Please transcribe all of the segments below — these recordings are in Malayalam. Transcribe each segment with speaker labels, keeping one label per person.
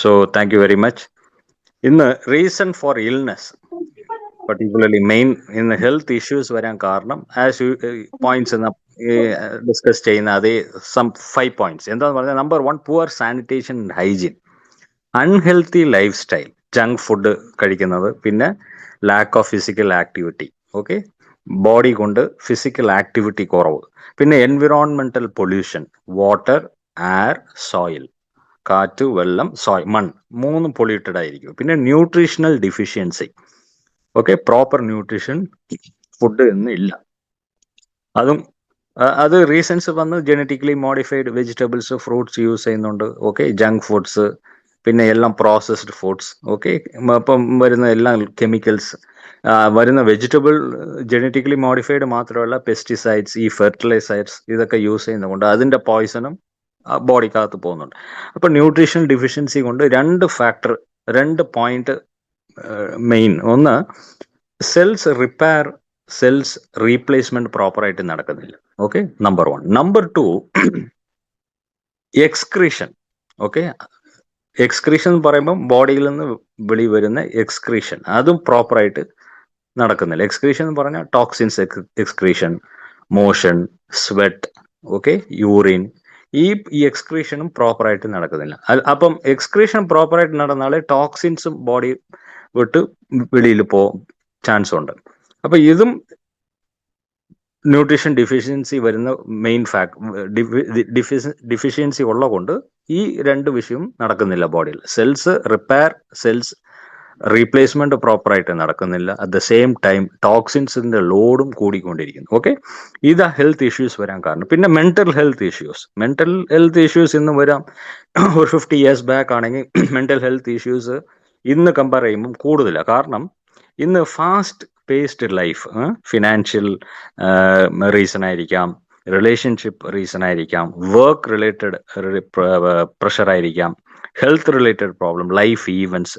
Speaker 1: So thank you very much. In the reason for illness, particularly main in the health issues വരാൻ കാരണം as you points എന്ന് ഡിസ്കസ് ചെയ്യുന്ന അതേ some 5 points എന്താന്ന് പറഞ്ഞാൽ number 1 poor sanitation and hygiene, unhealthy life style, junk food കഴിക്കുന്നത്, പിന്നെ lack of physical activity. Okay, body കൊണ്ട് ഫിസിക്കൽ ആക്ടിവിറ്റി കുറവ്, പിന്നെ environmental pollution, water, air, soil, കാറ്റ്, വെള്ളം, സോയിൽ, മണ്ണ്, മൂന്നും പൊല്യൂട്ടഡ് ആയിരിക്കും. പിന്നെ nutritional deficiency. Okay, proper nutrition food ഇന്ന് ഇല്ല. അതും അത് റീസൺസ് വന്ന് genetically modified vegetables, fruits use ചെയ്യുന്നുണ്ട്. ഓക്കെ, ജങ്ക് ഫുഡ്സ്, പിന്നെ എല്ലാം പ്രോസസ്ഡ് ഫുഡ്സ്. ഓക്കെ, ഇപ്പം വരുന്ന എല്ലാം കെമിക്കൽസ്, വരുന്ന വെജിറ്റബിൾ ജനറ്റിക്കലി മോഡിഫൈഡ് മാത്രമല്ല, പെസ്റ്റിസൈഡ്സ്, ഈ ഫെർട്ടിലൈസേഴ്സ് ഇതൊക്കെ യൂസ് ചെയ്യുന്നതുകൊണ്ട് അതിൻ്റെ പോയ്സണും ബോഡിക്കകത്ത് പോകുന്നുണ്ട്. അപ്പം ന്യൂട്രീഷൻ ഡിഫിഷ്യൻസി കൊണ്ട് രണ്ട് പോയിന്റ് മെയിൻ. ഒന്ന്, സെൽസ് റിപ്പയർ, സെൽസ് റീപ്ലേസ്മെന്റ് പ്രോപ്പറായിട്ട് നടക്കുന്നില്ല. Okay, number 1. Number 2, excretion. Okay, excretion എന്ന് പറയുമ്പോൾ ബോഡിയിൽ നിന്ന് വെളി വരുന്ന എക്സ്ക്രീഷൻ, അതും പ്രോപ്പറായിട്ട് നടക്കുന്നില്ല. എക്സ്ക്രീഷൻ എന്ന് പറഞ്ഞാൽ toxins excretion, motion, sweat, okay, urine, ഈ എക്സ്ക്രീഷനും പ്രോപ്പറായിട്ട് നടക്കുന്നില്ല. അപ്പം എക്സ്ക്രീഷൻ പ്രോപ്പറായിട്ട് നടന്നാലേ ടോക്സിൻസും ബോഡി വിട്ട് വെളിയിൽ ചാൻസ് ഉണ്ട്. അപ്പൊ ഇതും ന്യൂട്രീഷൻ ഡിഫിഷ്യൻസി വരുന്ന മെയിൻ ഡിഫിഷ്യൻസി ഉള്ള കൊണ്ട് ഈ രണ്ട് വിഷയവും നടക്കുന്നില്ല ബോഡിയിൽ. സെൽസ് റിപ്പയർ, സെൽസ് റീപ്ലേസ്മെന്റ് പ്രോപ്പറായിട്ട് നടക്കുന്നില്ല. അറ്റ് ദ സെയിം ടൈം ടോക്സിൻസിന്റെ ലോഡും കൂടിക്കൊണ്ടിരിക്കുന്നു. ഓക്കെ, ഇതാ ഹെൽത്ത് ഇഷ്യൂസ് വരാൻ കാരണം. പിന്നെ മെന്റൽ ഹെൽത്ത് ഇഷ്യൂസ് ഇന്ന് വരാം. ഒരു 50 years ബാക്ക് ആണെങ്കിൽ മെന്റൽ ഹെൽത്ത് ഇഷ്യൂസ് ഇന്ന് കമ്പയർ ചെയ്യുമ്പോൾ കൂടുതലാണ്. കാരണം ഇന്ന് fast paced life, financial reason ആയിരിക്കാം, റിലേഷൻഷിപ്പ് റീസൺ ആയിരിക്കാം, വർക്ക് റിലേറ്റഡ് പ്രഷർ ആയിരിക്കാം, health related problem, life events,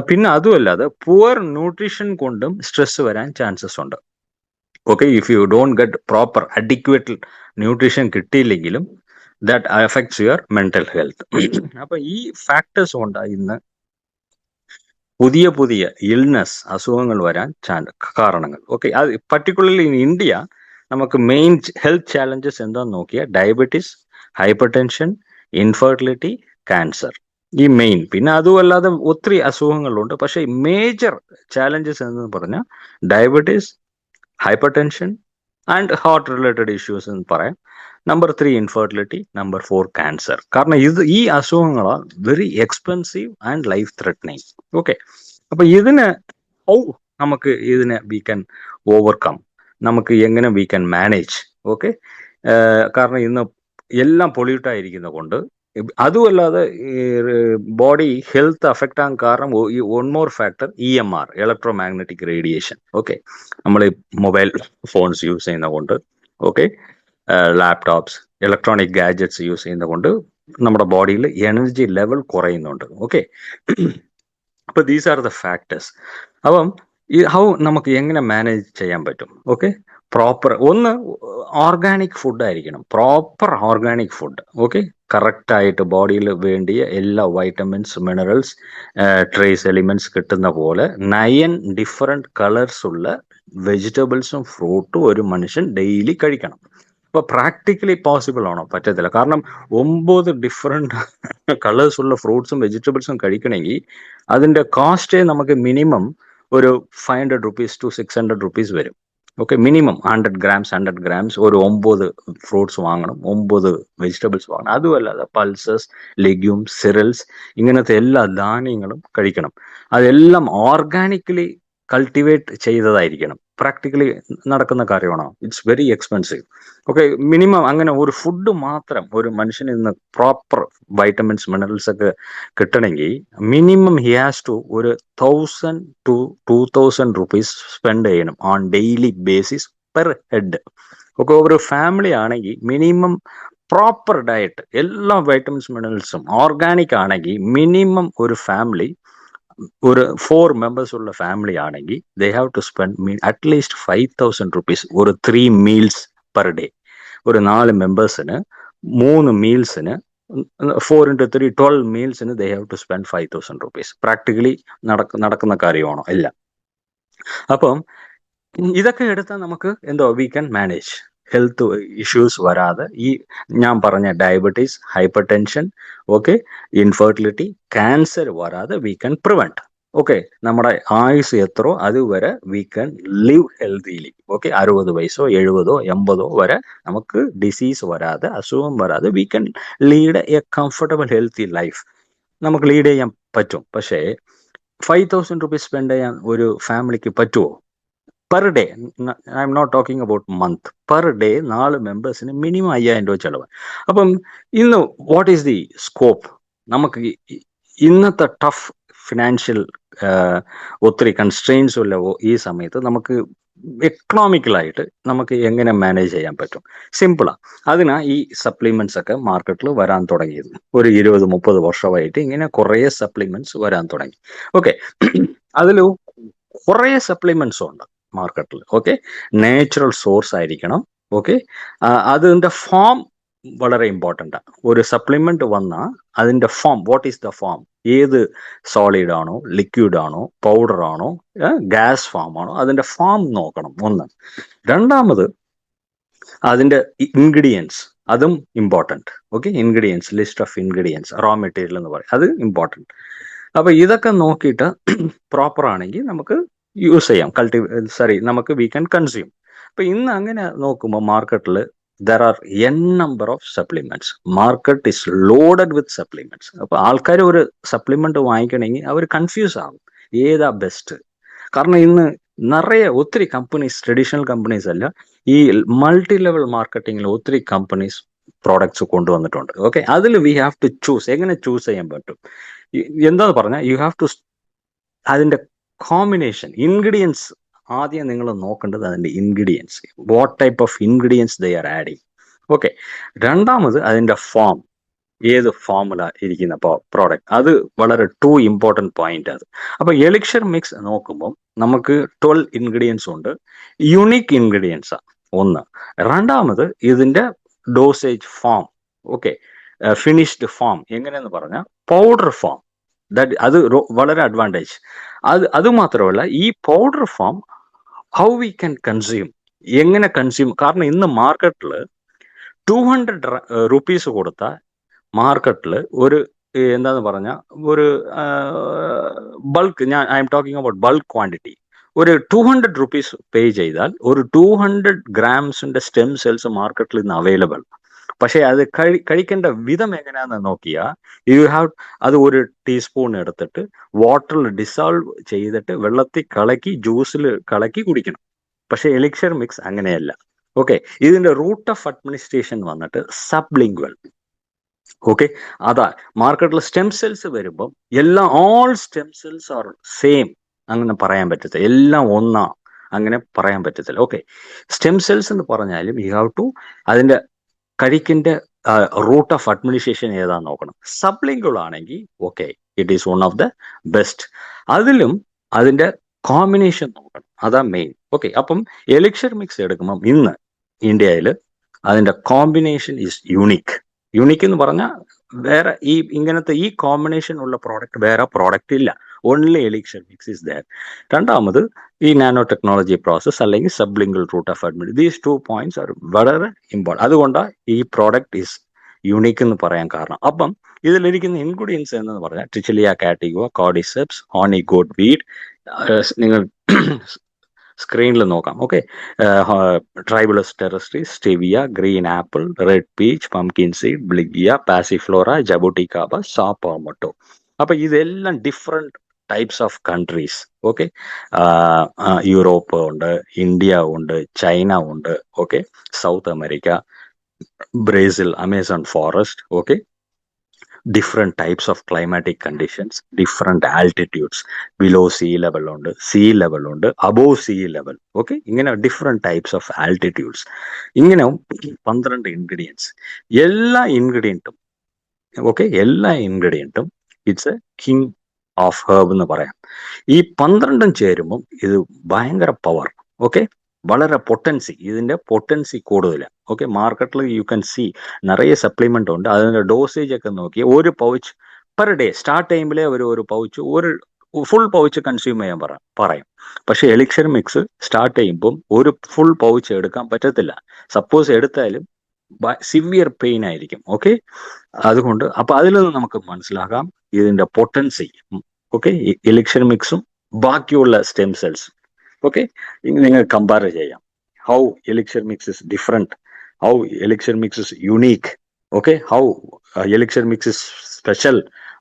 Speaker 1: പിന്നെ അതുമല്ലാതെ പുവർ ന്യൂട്രീഷൻ കൊണ്ടും സ്ട്രെസ് വരാൻ ചാൻസസ് ഉണ്ട്. Okay, if you don't get proper adequate nutrition കിട്ടിയില്ലെങ്കിലും that affects your mental health. അപ്പൊ ഈ ഫാക്ടേഴ്സ് കൊണ്ടാണ് ഇന്ന് പുതിയ ഇൽനെസ്, അസുഖങ്ങൾ വരാൻ കാരണങ്ങൾ. ഓക്കെ, അത് പർട്ടിക്കുലർലി ഇൻ ഇന്ത്യ നമുക്ക് മെയിൻ ഹെൽത്ത് ചാലഞ്ചസ് എന്താന്ന് നോക്കിയാൽ diabetes, hypertension, infertility, cancer, ഈ മെയിൻ. പിന്നെ അതുമല്ലാതെ ഒത്തിരി അസുഖങ്ങളുണ്ട്. പക്ഷേ മേജർ ചാലഞ്ചസ് എന്ന് പറഞ്ഞാൽ diabetes, hypertension and heart related issues എന്ന് പറയാം. Number 3 infertility, number 4 cancer. കാരണം ഈ അസുഖങ്ങളാണ് very expensive and life threatening. Okay, അപ്പൊ നമുക്ക് ഇതിനെ വി ക്യാൻ ഓവർകം, നമുക്ക് എങ്ങനെ വി ക്യാൻ മാനേജ്. ഓക്കെ, കാരണം ഇന്ന് എല്ലാം പൊല്യൂട്ടായിരിക്കുന്ന കൊണ്ട്. അതുമല്ലാതെ ബോഡി ഹെൽത്ത് അഫക്റ്റ് ആകാൻ കാരണം one more factor, EMR, electro magnetic radiation. Okay, നമ്മൾ മൊബൈൽ ഫോൺസ് യൂസ് ചെയ്യുന്ന കൊണ്ട്, okay, laptops, electronic gadgets use ചെയ്യുന്ന കൊണ്ട് നമ്മുടെ ബോഡിയിൽ എനർജി ലെവൽ കുറയുന്നുണ്ട്. ഓക്കെ, അപ്പൊ ദീസ് ആർ ദ ഫാക്ടേഴ്സ്. അപ്പം നമുക്ക് എങ്ങനെ മാനേജ് ചെയ്യാൻ പറ്റും? ഓക്കെ, പ്രോപ്പർ ഒന്ന് ഓർഗാനിക് ഫുഡ് ആയിരിക്കണം, പ്രോപ്പർ ഓർഗാനിക് ഫുഡ്. ഓക്കെ, കറക്റ്റായിട്ട് ബോഡിയിൽ വേണ്ടിയ എല്ലാ വൈറ്റമിൻസ്, മിനറൽസ്, ട്രേസ് എലിമെന്റ്സ് കിട്ടുന്ന പോലെ 9 ഡിഫറെന്റ് കളേഴ്സ് ഉള്ള വെജിറ്റബിൾസും ഫ്രൂട്ടും ഒരു മനുഷ്യൻ ഡെയിലി കഴിക്കണം. അപ്പൊ പ്രാക്ടിക്കലി പോസിബിൾ ആണോ? പറ്റത്തില്ല. കാരണം 9 ഡിഫറെന്റ് കളേഴ്സ് ഉള്ള ഫ്രൂട്ട്സും വെജിറ്റബിൾസും കഴിക്കണമെങ്കിൽ അതിന്റെ കോസ്റ്റ് നമുക്ക് മിനിമം ഒരു 500 rupees to 600 rupees വരും. ഓക്കെ, മിനിമം 100 grams ഒരു 9 ഫ്രൂട്ട്സ് വാങ്ങണം, 9 വെജിറ്റബിൾസ് വാങ്ങണം. അതുമല്ലാതെ പൾസസ്, ലെഗ്യൂംസ്, സിറൽസ്, ഇങ്ങനത്തെ എല്ലാ ധാന്യങ്ങളും കഴിക്കണം. അതെല്ലാം ഓർഗാനിക്കലി കൾട്ടിവേറ്റ് ചെയ്തതായിരിക്കണം. പ്രാക്ടിക്കലി നടക്കുന്ന കാര്യമാണോ? It's very expensive. Okay, minimum അങ്ങനെ ഒരു ഫുഡ് മാത്രം ഒരു മനുഷ്യന് ഇന്ന് പ്രോപ്പർ വൈറ്റമിൻസ്, മിനറൽസ് ഒക്കെ കിട്ടണമെങ്കിൽ മിനിമം ഹി ഹാസ് ടു ഒരു 1000 to 2000 rupees സ്പെൻഡ് ചെയ്യണം on daily basis per head. ഒക്കെ ഒരു ഫാമിലി ആണെങ്കിൽ മിനിമം പ്രോപ്പർ ഡയറ്റ്, എല്ലാ വൈറ്റമിൻസ്, മിനറൽസും ഓർഗാനിക് ആണെങ്കിൽ മിനിമം ഒരു ഫാമിലി ഒരു 4 members ഉള്ള ഫാമിലി ആണെങ്കിൽ they have to spend at least 5000 rupees ഒരു 3 meals പെർ ഡേ. ഒരു 4 members 3 mealsന് 4 into 3 12 മീൽസിന് they have to spend 5,000 rupees. Practically നടക്കുന്ന കാര്യമാണോ? ഇല്ല. അപ്പം ഇതൊക്കെ എടുത്താൽ നമുക്ക് എന്തോ we can manage health issues വരാതെ. ഈ ഞാൻ പറഞ്ഞ diabetes, hypertension, okay, infertility, cancer വരാതെ വി ക്യാൻ പ്രിവെന്റ്. ഓക്കെ, നമ്മുടെ ആയുസ് എത്രയോ അതുവരെ we can live healthily. Okay, 60 വയസ്സോ 70 80 വരെ നമുക്ക് ഡിസീസ് വരാതെ, അസുഖം വരാതെ we can lead A comfortable healthy life നമുക്ക് ലീഡ് ചെയ്യാൻ പറ്റും. പക്ഷേ 5,000 റുപ്പീസ് സ്പെൻഡ് ചെയ്യാൻ ഒരു ഫാമിലിക്ക് പറ്റുമോ? Per day, I'm not talking about month, per day 4 മെമ്പേഴ്സിന് മിനിമം 5,000 രൂപ ചെലവ്. അപ്പം ഇന്ന് വാട്ട് ഈസ് ദി സ്കോപ്പ്? നമുക്ക് ഇന്നത്തെ ടഫ് ഫിനാൻഷ്യൽ ഒത്തിരി കൺസ്ട്രെയിൻസ് ഉള്ള ഈ സമയത്ത് നമുക്ക് എക്കണോമിക്കലായിട്ട് നമുക്ക് എങ്ങനെ മാനേജ് ചെയ്യാൻ പറ്റും? സിമ്പിളാ. അതിനാ ഈ സപ്ലിമെന്റ്സ് ഒക്കെ മാർക്കറ്റിൽ വരാൻ തുടങ്ങിയത്. ഒരു 20-30 വർഷമായിട്ട് ഇങ്ങനെ കുറേ സപ്ലിമെന്റ്സ് വരാൻ തുടങ്ങി. ഓക്കെ, അതിൽ കുറേ സപ്ലിമെന്റ്സ് ഉണ്ട് മാർക്കറ്റിൽ. ഓക്കെ, നാച്ചുറൽ സോഴ്സ് ആയിരിക്കണം. ഓക്കെ, അതിന്റെ ഫോം വളരെ ഇമ്പോർട്ടൻ്റ് ആണ്. ഒരു സപ്ലിമെന്റ് വന്നാൽ അതിന്റെ form, what is the form, ഏത് സോളിഡ് ആണോ, ലിക്വിഡ് ആണോ, പൗഡർ ആണോ, ഗ്യാസ് ഫോം ആണോ, അതിന്റെ ഫോം നോക്കണം. ഒന്ന്. രണ്ടാമത് അതിന്റെ ഇൻഗ്രീഡിയൻസ്, അതും important. Okay, ingredients, list of ingredients, raw material എന്ന് പറയും, അത് ഇമ്പോർട്ടൻറ്റ്. അപ്പൊ ഇതൊക്കെ നോക്കിയിട്ട് പ്രോപ്പർ ആണെങ്കിൽ നമുക്ക് യൂസ് ചെയ്യാം, നമുക്ക് വി ക്യാൻ കൺസ്യൂം. അപ്പൊ ഇന്ന് അങ്ങനെ നോക്കുമ്പോൾ മാർക്കറ്റിൽ there are N number of supplements. Market is loaded with supplements. അപ്പൊ ആൾക്കാർ ഒരു സപ്ലിമെന്റ് വാങ്ങിക്കണമെങ്കിൽ അവർ കൺഫ്യൂസ് ആകും ഏതാ ബെസ്റ്റ്. കാരണം ഇന്ന് നിറയെ ഒത്തിരി കമ്പനീസ്, ട്രഡീഷണൽ കമ്പനീസ് അല്ല, ഈ മൾട്ടി ലെവൽ മാർക്കറ്റിംഗിൽ ഒത്തിരി കമ്പനീസ് പ്രോഡക്ട്സ് കൊണ്ടുവന്നിട്ടുണ്ട്. ഓക്കെ, അതിൽ വി ഹാവ് ടു ചൂസ്. എങ്ങനെ ചൂസ് ചെയ്യാൻ പറ്റും? എന്താന്ന് പറഞ്ഞാൽ യു ഹാവ് ടു അതിന്റെ കോമ്പിനേഷൻ, ഇൻഗ്രീഡിയൻസ്. ആദ്യം നിങ്ങൾ നോക്കേണ്ടത് അതിന്റെ ingredients, what type of ingredients they are adding. Okay, രണ്ടാമത് അതിന്റെ ഫോം, ഏത് ഫോമില ഇരിക്കുന്ന പ്രോഡക്റ്റ്, അത് വളരെ ഇമ്പോർട്ടൻറ്റ് പോയിന്റ് അത്. അപ്പൊ എലിക്സർ മിക്സ് നോക്കുമ്പോൾ നമുക്ക് 12 ഇൻഗ്രീഡിയൻസ് ഉണ്ട്. യുണീക്ക് ഇൻഗ്രീഡിയൻസാ ഒന്ന്. രണ്ടാമത് ഇതിന്റെ dosage form. Okay, finished form എങ്ങനെയെന്ന് പറഞ്ഞാൽ പൗഡർ ഫോം, അത് വളരെ അഡ്വാൻറ്റേജ്. അത് മാത്രമല്ല, ഈ powder form how we can consume, എങ്ങനെ കൺസ്യൂം. കാരണം ഇന്ന് മാർക്കറ്റിൽ 200 റുപ്പീസ് കൊടുത്താൽ മാർക്കറ്റിൽ ഒരു എന്താന്ന് പറഞ്ഞാൽ ഒരു bulk, I am talking about bulk quantity, ഒരു 200 റുപ്പീസ് പേ ചെയ്താൽ ഒരു 200 ഗ്രാംസിന്റെ സ്റ്റെം സെൽസ് മാർക്കറ്റിൽ ഇന്ന് അവൈലബിൾ. പക്ഷെ അത് കഴിക്കേണ്ട വിധം എങ്ങനെയാന്ന് നോക്കിയാൽ യു ഹാവ് അത് ഒരു ടീസ്പൂൺ എടുത്തിട്ട് വാട്ടറിൽ ഡിസോൾവ് ചെയ്തിട്ട് വെള്ളത്തിൽ കലക്കി ജ്യൂസിൽ കലക്കി കുടിക്കണം. പക്ഷെ എലിക്സർ മിക്സ് അങ്ങനെയല്ല. ഓക്കെ, ഇതിന്റെ റൂട്ട് ഓഫ് അഡ്മിനിസ്ട്രേഷൻ വന്നിട്ട് സബ്ലിംഗ്വൽ. ഓക്കെ, അതാ മാർക്കറ്റിൽ സ്റ്റെം സെൽസ് വരുമ്പോൾ all stem cells are same അങ്ങനെ പറയാൻ പറ്റത്തില്ല, എല്ലാം ഒന്നാ അങ്ങനെ പറയാൻ പറ്റത്തില്ല. ഓക്കെ, സ്റ്റെം സെൽസ് എന്ന് പറഞ്ഞാലും യു ഹാവ് ടു അതിന്റെ കഴിക്കിന്റെ റൂട്ട് ഓഫ് അഡ്മിനിസ്ട്രേഷൻ ഏതാന്ന് നോക്കണം. സബ്ലിംഗ്വൽ ആണെങ്കിൽ okay, it is one of the best. അതിലും അതിന്റെ കോമ്പിനേഷൻ നോക്കണം, അതാ മെയിൻ. ഓക്കെ, അപ്പം എലിക്സർ മിക്സ് എടുക്കുമ്പം ഇന്ന് ഇന്ത്യയിൽ അതിന്റെ കോമ്പിനേഷൻ ഈസ് യുണീക്ക്. യുണീക്ക് എന്ന് പറഞ്ഞാൽ വേറെ ഇങ്ങനത്തെ ഈ കോമ്പിനേഷൻ ഉള്ള പ്രോഡക്റ്റ് വേറെ പ്രോഡക്റ്റ് ഇല്ല. Only elixir mix is there. രണ്ടാമത് ഈ നാനോ ടെക്നോളജി പ്രോസസ് അല്ലെങ്കിൽ sublingual route of administration, these 2 points are വളരെ ഇമ്പോർട്ടൻറ്റ്. അതുകൊണ്ടാണ് ഈ പ്രോഡക്റ്റ് ഈസ് യുണീക്ക് എന്ന് പറയാൻ കാരണം. അപ്പം ഇതിലിരിക്കുന്ന ഇൻഗ്രീഡിയൻസ് എന്ന് പറഞ്ഞാൽ trichilia catigua, cordyceps, horny goat weed, നിങ്ങൾ സ്ക്രീനിൽ നോക്കാം. Okay, tribulus terrestris, stevia, green apple, red peach, pumpkin seed, blighia, passiflora, jaboticaba, saw palmetto. അപ്പൊ ഇതെല്ലാം different types of countries. Okay, Europe ഉണ്ട്, ഇന്ത്യ ഉണ്ട്, ചൈന ഉണ്ട്, okay, South America, Brazil, Amazon forest. Okay, different types of climatic conditions, different altitudes, below sea level ഉണ്ട്, സീ ലെവൽ ഉണ്ട്, അബോവ് സീ ലെവൽ. ഓക്കെ, ഇങ്ങനെ ഡിഫറെന്റ് ടൈപ്സ് ഓഫ് ആൾട്ടിറ്റ്യൂഡ്സ്. ഇങ്ങനെ 12 ഇൻഗ്രീഡിയൻസ്. എല്ലാ ഇൻഗ്രീഡിയൻറ്റും it's a king of herb എന്ന് പറയാം. ഈ 12 ചേരുമ്പം ഇത് ഭയങ്കര പവർ. ഓക്കെ, വളരെ പൊട്ടൻസി, ഇതിന്റെ പൊട്ടൻസി കൂടുതലാണ്. ഓക്കെ, മാർക്കറ്റിൽ യു ക്യാൻ സി നിറയെ സപ്ലിമെന്റ് ഉണ്ട്. അതിന്റെ ഡോസേജ് ഒക്കെ നോക്കി ഒരു പൗച്ച് പെർ ഡേ സ്റ്റാർട്ട് ചെയ്യുമ്പോഴേ ഒരു പൗച്ച് ഒരു ഫുൾ പൗച്ച് കൺസ്യൂം ചെയ്യാൻ പറയും. പക്ഷെ എലിക്സർ മിക്സ് സ്റ്റാർട്ട് ചെയ്യുമ്പം ഒരു ഫുൾ പൗച്ച് എടുക്കാൻ പറ്റത്തില്ല. സപ്പോസ് എടുത്താലും സിവിയർ പെയിൻ ആയിരിക്കും. ഓക്കെ, അതുകൊണ്ട് അപ്പൊ അതിൽ നിന്ന് നമുക്ക് മനസ്സിലാക്കാം ഇതിന്റെ പൊട്ടൻസി. ഓക്കെ, എലിക്സർ മിക്സും ബാക്കിയുള്ള സ്റ്റെം സെൽസ്. ഓക്കെ, നിങ്ങൾ കമ്പയർ ചെയ്യാം. How elixir mix is different, how elixir mix is unique. Okay, how elixir mix is special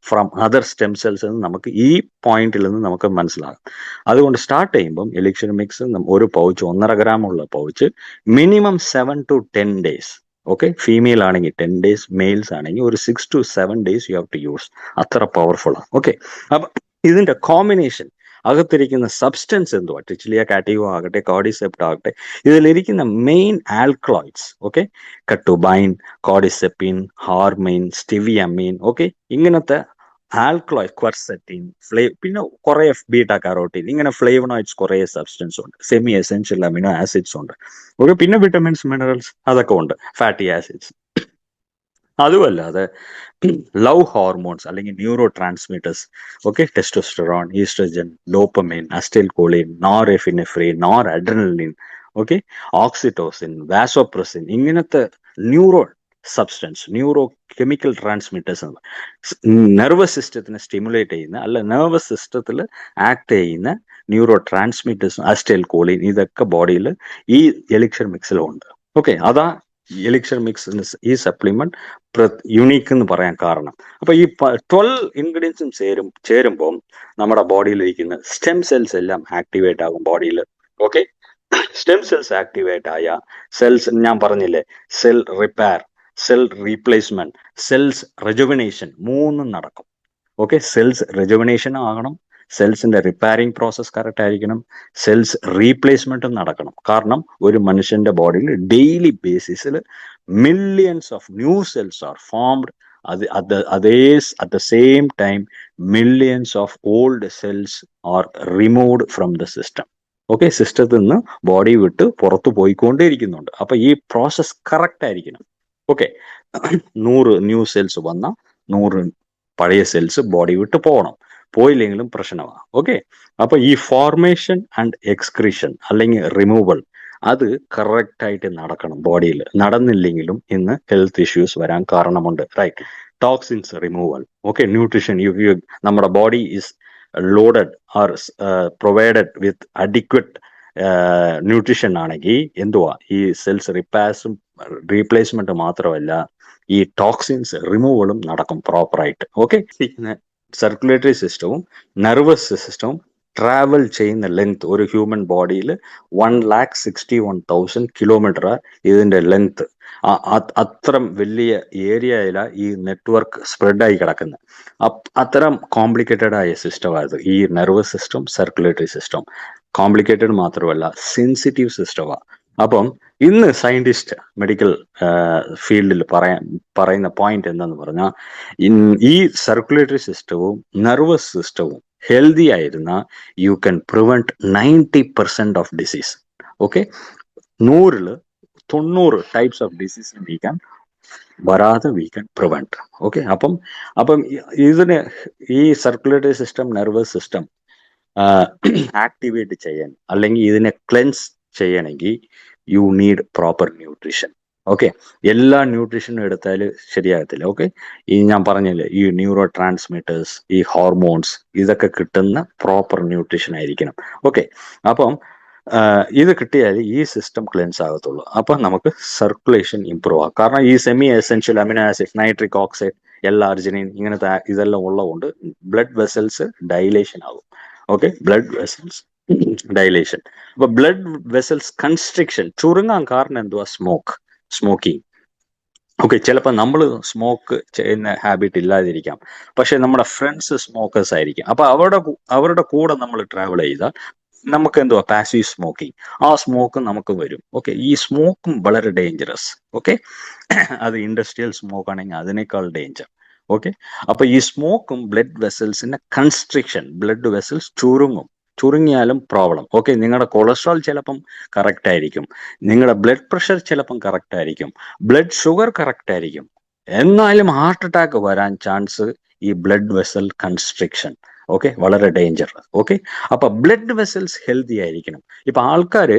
Speaker 1: from other stem cells എന്ന് നമുക്ക് ഈ പോയിന്റിൽ നിന്ന് നമുക്ക് മനസ്സിലാകും. അതുകൊണ്ട് സ്റ്റാർട്ട് ചെയ്യുമ്പം എലിക്സർ മിക്സ് ഒരു പൗച്ച് 1.5 gram ഉള്ള pouch minimum 7 to 10 days. Okay, female ആണെങ്കിൽ 10 days, മെയിൽസ് ആണെങ്കിൽ ഒരു 6 to 7 days you have to use. അത്ര പവർഫുൾ ആണ്. ഓക്കെ, അപ്പൊ ഇതിന്റെ കോമ്പിനേഷൻ, അകത്തിരിക്കുന്ന സബ്സ്റ്റൻസ് എന്തുവാ, ടിച്ചിലിയ കാറ്റീവ ആകട്ടെ, കോഡിസെപ്റ്റ് ആകട്ടെ, ഇതിലിരിക്കുന്ന main alkaloids. Okay, catuabine, cordycepin, harmine, steviamine. Okay, ഇങ്ങനത്തെ ആൽക്കലോയിഡ്, ക്വർസെറ്റിൻ, പിന്നെ കുറെ ബീറ്റ കാരോട്ടീൻ, ഇങ്ങനെ ഫ്ലേവനോയിഡ്സ് കുറെ സബ്സ്റ്റൻസ് ഉണ്ട്. സെമി എസെൻഷ്യൽ അമിനോ ആസിഡ്സ് ഉണ്ട്. ഓക്കെ, പിന്നെ വിറ്റമിൻസ്, മിനറൽസ് അതൊക്കെ ഉണ്ട്, ഫാറ്റി ആസിഡ്സ്. അതുമല്ലാതെ ലവ് ഹോർമോൺസ് അല്ലെങ്കിൽ neurotransmitters. Okay, testosterone, oestrogen, dopamine, acetylcholine, norepinephrine, noradrenaline. Okay, oxytocin, vasopressin, ഇങ്ങനത്തെ neuro substance, neuro chemical transmitters, nervous സിസ്റ്റത്തിനെ സ്റ്റിമുലേറ്റ് ചെയ്യുന്ന അല്ല നെർവസ് സിസ്റ്റത്തിൽ ആക്ട് ചെയ്യുന്ന ന്യൂറോ ട്രാൻസ്മിറ്റേഴ്സും അസ്റ്റൈൽകോളിൻ, ഇതൊക്കെ ബോഡിയിൽ ഈ എലിക്സർ മിക്സിലുണ്ട്. ഓക്കെ, അതാ എലിക്സർ മിക്സ് ഈ സപ്ലിമെന്റ് യുണീക്ക് എന്ന് പറയാൻ കാരണം. അപ്പൊ ഈ 12 ഇൻഗ്രീഡിയൻസും ചേരുമ്പോൾ നമ്മുടെ ബോഡിയിലിരിക്കുന്ന സ്റ്റെം സെൽസ് എല്ലാം ആക്ടിവേറ്റ് ആകും ബോഡിയിൽ. ഓക്കെ, സ്റ്റെം സെൽസ് ആക്ടിവേറ്റ് ആയ സെൽസ് ഞാൻ പറഞ്ഞില്ലേ, cell repair, cell replacement, cells rejuvenation, മൂന്നും നടക്കും. ഓക്കെ, സെൽസ് റെജുവിനേഷൻ ആകണം, സെൽസിന്റെ റിപ്പയറിംഗ് പ്രോസസ് കറക്റ്റ് ആയിരിക്കണം, സെൽസ് റീപ്ലേസ്മെന്റും നടക്കണം. കാരണം ഒരു മനുഷ്യന്റെ ബോഡിയിൽ ഡെയിലി ബേസിസിൽ millions of new cells are formed. at the same time millions of old cells are removed from the system. Okay, സിസ്റ്റത്തിൽ നിന്ന് ബോഡി വിട്ട് പുറത്തു പോയിക്കൊണ്ടേയിരിക്കുന്നുണ്ട്. അപ്പൊ ഈ പ്രോസസ് കറക്റ്റ് ആയിരിക്കണം. ഓക്കെ, 100 ന്യൂ സെൽസ് വന്ന 100 പഴയ സെൽസ് ബോഡി വിട്ട് പോകണം. പോയില്ലെങ്കിലും പ്രശ്നമാണ്. ഓക്കെ, അപ്പൊ ഈ ഫോർമേഷൻ ആൻഡ് എക്സ്ക്രീഷൻ അല്ലെങ്കിൽ റിമൂവൽ അത് കറക്റ്റ് ആയിട്ട് നടക്കണം ബോഡിയിൽ. നടന്നില്ലെങ്കിലും ഇന്ന് ഹെൽത്ത് ഇഷ്യൂസ് വരാൻ കാരണമുണ്ട്. Right, toxins removal. Okay, nutrition, നമ്മുടെ body is loaded or provided with adequate nutrition ആണെങ്കിൽ എന്തുവാ, ഈ സെൽസ് റിപ്പയർസും റീപ്ലേസ്മെന്റ് മാത്രമല്ല, ഈ ടോക്സിൻസ് റിമൂവലും നടക്കും പ്രോപ്പറായിട്ട്. ഓക്കെ, സർക്കുലേറ്ററി സിസ്റ്റവും നെർവസ് സിസ്റ്റവും ട്രാവൽ ചെയ്യുന്ന ലെങ്ത് ഒരു ഹ്യൂമൻ ബോഡിയിൽ 1,61,000 കിലോമീറ്റർ ഇതിന്റെ ലെങ്ത്. അത്തരം വലിയ ഏരിയയിലാണ് ഈ നെറ്റ്വർക്ക് സ്പ്രെഡായി കിടക്കുന്നത്. അത്തരം കോംപ്ലിക്കേറ്റഡ് ആയ സിസ്റ്റമായത് ഈ nervous system, circulatory system. Complicated മാത്രമല്ല, സെൻസിറ്റീവ് സിസ്റ്റമാണ്. അപ്പം ഇന്ന് സയന്റിസ്റ്റ് മെഡിക്കൽ ഫീൽഡിൽ പറയുന്ന പോയിന്റ് എന്താന്ന് പറഞ്ഞാൽ, ഈ സർക്കുലേറ്ററി സിസ്റ്റവും നെർവസ് സിസ്റ്റവും ഹെൽത്തി ആയിരുന്ന you can prevent 90% of disease. Okay, 100 types of disease വരാതെ വി ക്യാൻ പ്രിവെന്റ്. ഓക്കെ, അപ്പം ഇതിന് ഈ circulatory system, nervous system activate ചെയ്യാൻ അല്ലെങ്കിൽ ഇതിനെ ക്ലെൻസ് ചെയ്യണമെങ്കിൽ you need proper nutrition. Okay, എല്ലാ ന്യൂട്രീഷനും എടുത്താൽ ശരിയാകത്തില്ല. ഓക്കെ, ഈ ഞാൻ പറഞ്ഞില്ലേ, ഈ ന്യൂറോ ട്രാൻസ്മിറ്റേഴ്സ്, ഈ ഹോർമോൺസ്, ഇതൊക്കെ കിട്ടുന്ന പ്രോപ്പർ ന്യൂട്രീഷൻ ആയിരിക്കണം. ഓക്കെ, അപ്പം ഇത് കിട്ടിയാൽ ഈ സിസ്റ്റം ക്ലെൻസ് ആകത്തുള്ളൂ. അപ്പം നമുക്ക് സർക്കുലേഷൻ ഇമ്പ്രൂവ് ആകും. കാരണം ഈ semi essential amino acid, nitric oxide, L-arginine, ഇങ്ങനത്തെ ഇതെല്ലാം ഉള്ളതുകൊണ്ട് ബ്ലഡ് വെസൽസ് ഡൈലേഷൻ ആകും. Okay, blood vessels dilation. അപ്പൊ ബ്ലഡ് വെസൽസ് കൺസ്ട്രിക്ഷൻ ചുരുങ്ങാൻ കാരണം എന്തുവാ, സ്മോക്കിംഗ്. ഓക്കെ, ചിലപ്പോൾ നമ്മൾ സ്മോക്ക് ചെയ്യുന്ന ഹാബിറ്റ് ഇല്ലാതിരിക്കാം, പക്ഷെ നമ്മുടെ ഫ്രണ്ട്സ് സ്മോക്കേഴ്സ് ആയിരിക്കും. അപ്പൊ അവരുടെ കൂടെ നമ്മൾ ട്രാവൽ ചെയ്താൽ നമുക്ക് എന്തുവാ, പാസീവ് സ്മോക്കിംഗ്, ആ സ്മോക്ക് നമുക്ക് വരും. ഓക്കെ, ഈ സ്മോക്കും വളരെ ഡേഞ്ചറസ്. ഓക്കെ, അത് ഇൻഡസ്ട്രിയൽ സ്മോക്ക് ആണെങ്കിൽ അതിനേക്കാൾ ഡേഞ്ചർ. ഓക്കെ, അപ്പൊ ഈ സ്മോക്കും ബ്ലഡ് വെസൽസിന്റെ കൺസ്ട്രിക്ഷൻ, ബ്ലഡ് വെസൽസ് ചുരുങ്ങിയാലും പ്രോബ്ലം. ഓക്കെ, നിങ്ങളുടെ കൊളസ്ട്രോൾ ചിലപ്പം കറക്റ്റ് ആയിരിക്കും, നിങ്ങളുടെ ബ്ലഡ് പ്രഷർ ചിലപ്പം കറക്റ്റ് ആയിരിക്കും, ബ്ലഡ് ഷുഗർ കറക്റ്റ് ആയിരിക്കും, എന്നാലും ഹാർട്ട് അറ്റാക്ക് വരാൻ ചാൻസ് ഈ ബ്ലഡ് വെസൽ കൺസ്ട്രിക്ഷൻ. ഓക്കെ, വളരെ ഡേഞ്ചർ. ഓക്കെ, അപ്പൊ ബ്ലഡ് വെസൽസ് ഹെൽത്തി ആയിരിക്കണം. ഇപ്പൊ ആൾക്കാര്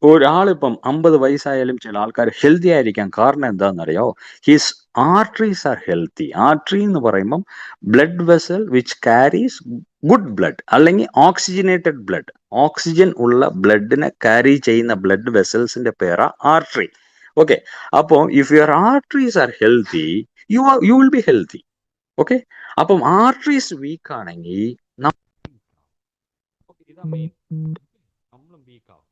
Speaker 1: ഒരാളിപ്പം 50 വയസ്സായാലും ചില ആൾക്കാർ ഹെൽത്തി ആയിരിക്കാൻ കാരണം എന്താണെന്നറിയോ? His arteries are healthy. Artery എന്ന് പറയുമ്പം blood vessel which carries good blood, അല്ലെങ്കിൽ ഓക്സിജനേറ്റഡ് ബ്ലഡ്, ഓക്സിജൻ ഉള്ള ബ്ലഡിനെ ക്യാരി ചെയ്യുന്ന ബ്ലഡ് വെസൽസിന്റെ പേരാ ആർട്ടറി. ഓക്കെ, അപ്പോൾ if your arteries are healthy, you will be healthy. Okay, അപ്പം ആർട്ടറീസ് വീക്ക് ആണെങ്കിൽ ഇതാ മെയിൻ, നമ്മളും വീക്ക് ആവും.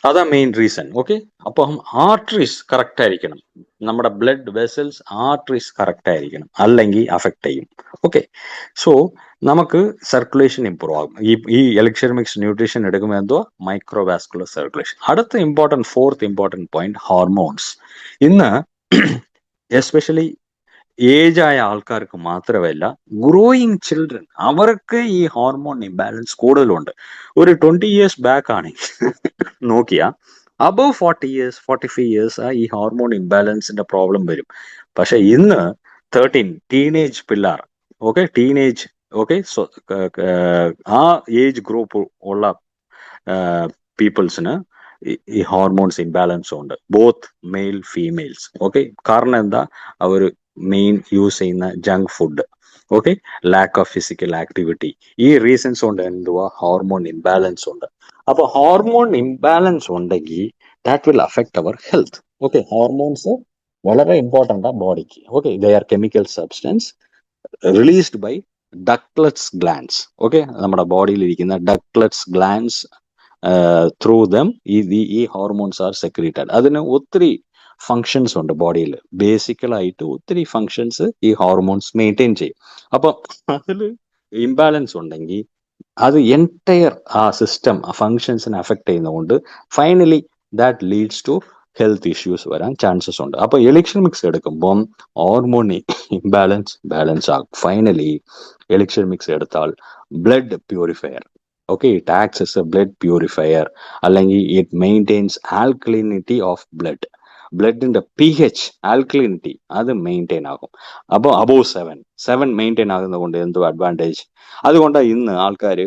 Speaker 1: അതാ മെയിൻ റീസൺ. ഓക്കെ, അപ്പം ആർട്ടറീസ് കറക്റ്റ് ആയിരിക്കണം, നമ്മുടെ ബ്ലഡ് വെസൽസ് ആർട്ടറീസ് കറക്റ്റ് ആയിരിക്കണം, അല്ലെങ്കിൽ അഫക്റ്റ് ചെയ്യും. ഓക്കെ, സോ നമുക്ക് സർക്കുലേഷൻ ഇമ്പ്രൂവ് ആകും ഈ എലിക്സിർ മിക്സ് ന്യൂട്രീഷൻ എടുക്കുമ്പോൾ. എന്തോ മൈക്രോവാസ്കുലർ സർക്കുലേഷൻ. അടുത്ത important, fourth important point, hormones. ഇന്ന് എസ്പെഷ്യലി ഏജ് ആയ ആൾക്കാർക്ക് മാത്രമല്ല, ഗ്രോയിങ് ചിൽഡ്രൻ, അവർക്ക് ഈ ഹോർമോൺ ഇംബാലൻസ് കൂടുതലുണ്ട്. ഒരു 20 years ബാക്ക് ആണെങ്കിൽ നോക്കിയാ അബവ് 40 years 45 years ഈ ഹോർമോൺ ഇംബാലൻസിന്റെ പ്രോബ്ലം വരും. പക്ഷെ ഇന്ന് 13 ടീനേജ് പിള്ളേർ, ഓക്കെ, ടീനേജ്, ഓക്കെ, ആ ഏജ് ഗ്രൂപ്പ് ഉള്ള പീപ്പിൾസിന് ഈ ഹോർമോൺസ് ഇംബാലൻസ് ഉണ്ട്, ബോത്ത് മെയിൽ ഫീമെയിൽസ്. ഓക്കെ, കാരണം എന്താ? അവർ മെയിൻ യൂസ് ചെയ്യുന്ന junk food, okay, lack of physical activity, ഈ റീസൺസ് കൊണ്ട് എന്തുവാ ഹോർമോൺ ഇംബാലൻസ് ഉണ്ട്. അപ്പൊ ഹോർമോൺ ഇംബാലൻസ് ഉണ്ടെങ്കിൽ ദാറ്റ് വിൽ അഫക്ട് അവർ ഹെൽത്ത്. ഓക്കെ, ഹോർമോൺസ് വളരെ ഇമ്പോർട്ടൻ്റ് ആ ബോഡിക്ക്. Okay, they are chemical substance released by ductless glands. Okay, നമ്മുടെ ബോഡിയിൽ ഇരിക്കുന്ന ഡക്ട്ലെറ്റ്സ് ഗ്ലാൻഡ്സ് ത്രൂ ദം ഈ ഹോർമോൺസ് ആർ സെക്രീറ്റഡ്. അതിന് ഒത്തിരി ഫങ്ഷൻസ് ഉണ്ട് ബോഡിയിൽ. ബേസിക്കലായിട്ട് ഒത്തിരി ഫങ്ഷൻസ് ഈ ഹോർമോൺസ് മെയിൻറ്റെയിൻ ചെയ്യും. അപ്പൊ അതിൽ ഇംബാലൻസ് ഉണ്ടെങ്കിൽ അത് എൻറ്റയർ ആ സിസ്റ്റം, ആ ഫങ്ഷൻസിനെ അഫക്ട് ചെയ്യുന്നതുകൊണ്ട് finally that leads to health issues വരാൻ ചാൻസസ് ഉണ്ട്. അപ്പൊ എലിക്സിർ മിക്സ് എടുക്കുമ്പം ഹോർമോൺ ബാലൻസ് ആകും. ഫൈനലി എലിക്സിർ മിക്സ് എടുത്താൽ blood purifier. Okay, it acts as a blood purifier, അല്ലെങ്കിൽ it maintains alkalinity of blood. ബ്ലഡിന്റെ pH, ആൽക്കലിനിറ്റി, അത് മെയിൻറ്റെയിൻ ആകും. അപ്പോൾ അബോവ് 7 മെയിൻറ്റെയിൻ ആകുന്നത് കൊണ്ട് എന്തോ അഡ്വാൻറ്റേജ്. അതുകൊണ്ടാണ് ഇന്ന് ആൾക്കാർ